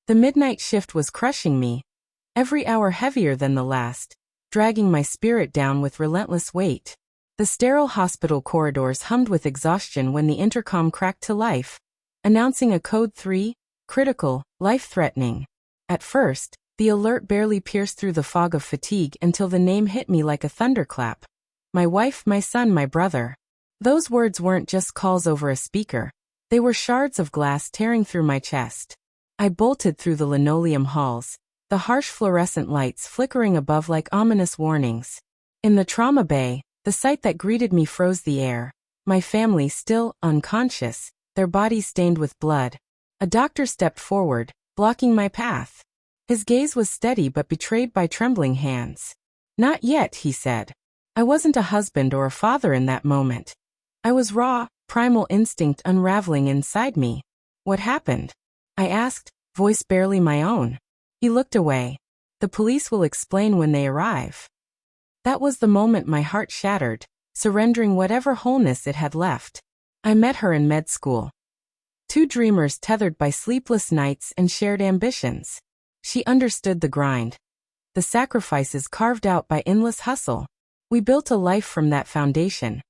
The midnight shift was crushing me, every hour heavier than the last, dragging my spirit down with relentless weight. The sterile hospital corridors hummed with exhaustion when the intercom cracked to life, announcing a code 3, critical, life-threatening. At first, the alert barely pierced through the fog of fatigue until the name hit me like a thunderclap. My wife, my son, my brother. Those words weren't just calls over a speaker. They were shards of glass tearing through my chest. I bolted through the linoleum halls, the harsh fluorescent lights flickering above like ominous warnings. In the trauma bay, the sight that greeted me froze the air. My family still unconscious, their bodies stained with blood. A doctor stepped forward, blocking my path. His gaze was steady but betrayed by trembling hands. "Not yet," he said. I wasn't a husband or a father in that moment. I was raw, primal instinct unraveling inside me. "What happened?" I asked, voice barely my own. He looked away. "The police will explain when they arrive." That was the moment my heart shattered, surrendering whatever wholeness it had left. I met her in med school. Two dreamers tethered by sleepless nights and shared ambitions. She understood the grind, the sacrifices carved out by endless hustle. We built a life from that foundation.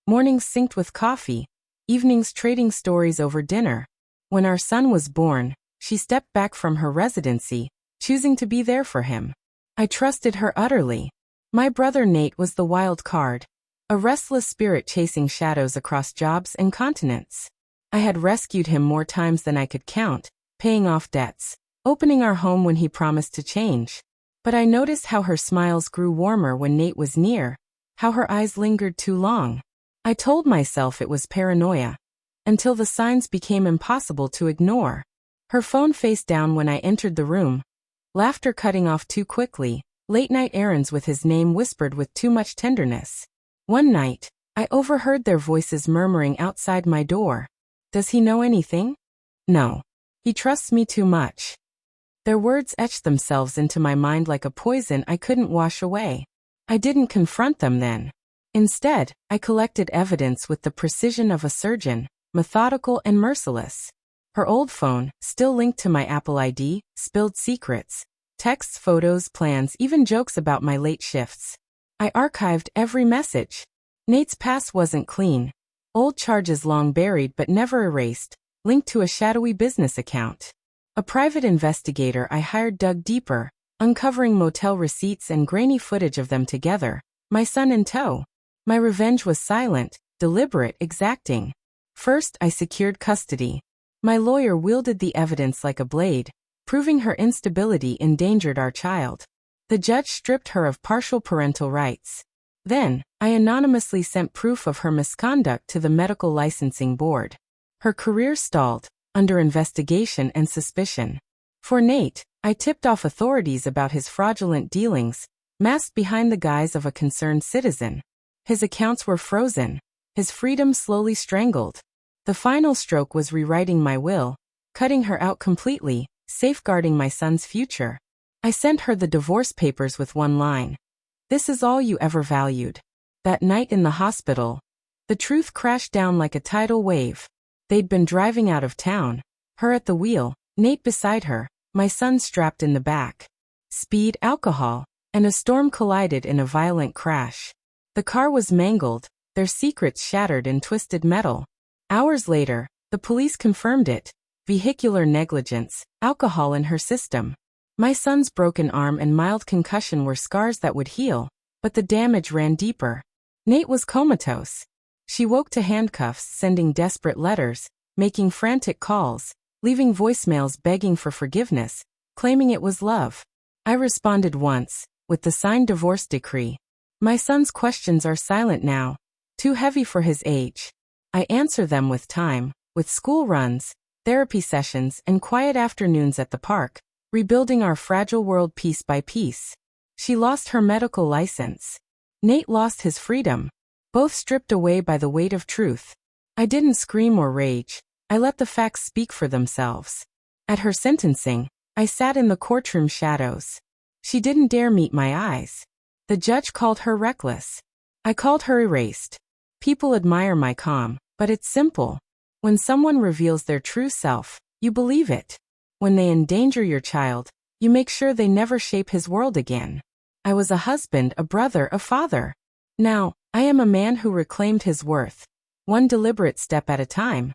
Mornings synced with coffee, evenings trading stories over dinner. When our son was born, she stepped back from her residency, choosing to be there for him. I trusted her utterly. My brother Nate was the wild card, a restless spirit chasing shadows across jobs and continents. I had rescued him more times than I could count, paying off debts, opening our home when he promised to change. But I noticed how her smiles grew warmer when Nate was near, how her eyes lingered too long. I told myself it was paranoia, until the signs became impossible to ignore. Her phone face down when I entered the room, laughter cutting off too quickly, late-night errands with his name whispered with too much tenderness. One night, I overheard their voices murmuring outside my door. "Does he know anything?" "No. He trusts me too much." Their words etched themselves into my mind like a poison I couldn't wash away. I didn't confront them then. Instead, I collected evidence with the precision of a surgeon, methodical and merciless. Her old phone, still linked to my Apple ID, spilled secrets. Texts, photos, plans, even jokes about my late shifts. I archived every message. Nate's past wasn't clean. Old charges long buried but never erased, linked to a shadowy business account. A private investigator I hired dug deeper, uncovering motel receipts and grainy footage of them together, my son in tow. My revenge was silent, deliberate, exacting. First, I secured custody. My lawyer wielded the evidence like a blade, proving her instability endangered our child. The judge stripped her of partial parental rights. Then, I anonymously sent proof of her misconduct to the medical licensing board. Her career stalled, under investigation and suspicion. For Nate, I tipped off authorities about his fraudulent dealings, masked behind the guise of a concerned citizen. His accounts were frozen, his freedom slowly strangled. The final stroke was rewriting my will, cutting her out completely, safeguarding my son's future. I sent her the divorce papers with one line. "This is all you ever valued." That night in the hospital, the truth crashed down like a tidal wave. They'd been driving out of town, her at the wheel, Nate beside her, my son strapped in the back. Speed, alcohol, and a storm collided in a violent crash. The car was mangled, their secrets shattered in twisted metal. Hours later, the police confirmed it. Vehicular negligence, alcohol in her system. My son's broken arm and mild concussion were scars that would heal, but the damage ran deeper. Nate was comatose. She woke to handcuffs, sending desperate letters, making frantic calls, leaving voicemails begging for forgiveness, claiming it was love. I responded once, with the signed divorce decree. My son's questions are silent now, too heavy for his age. I answer them with time, with school runs, therapy sessions, and quiet afternoons at the park, rebuilding our fragile world piece by piece. She lost her medical license. Nate lost his freedom, both stripped away by the weight of truth. I didn't scream or rage. I let the facts speak for themselves. At her sentencing, I sat in the courtroom shadows. She didn't dare meet my eyes. The judge called her reckless. I called her erased. People admire my calm, but it's simple. When someone reveals their true self, you believe it. When they endanger your child, you make sure they never shape his world again. I was a husband, a brother, a father. Now, I am a man who reclaimed his worth, one deliberate step at a time.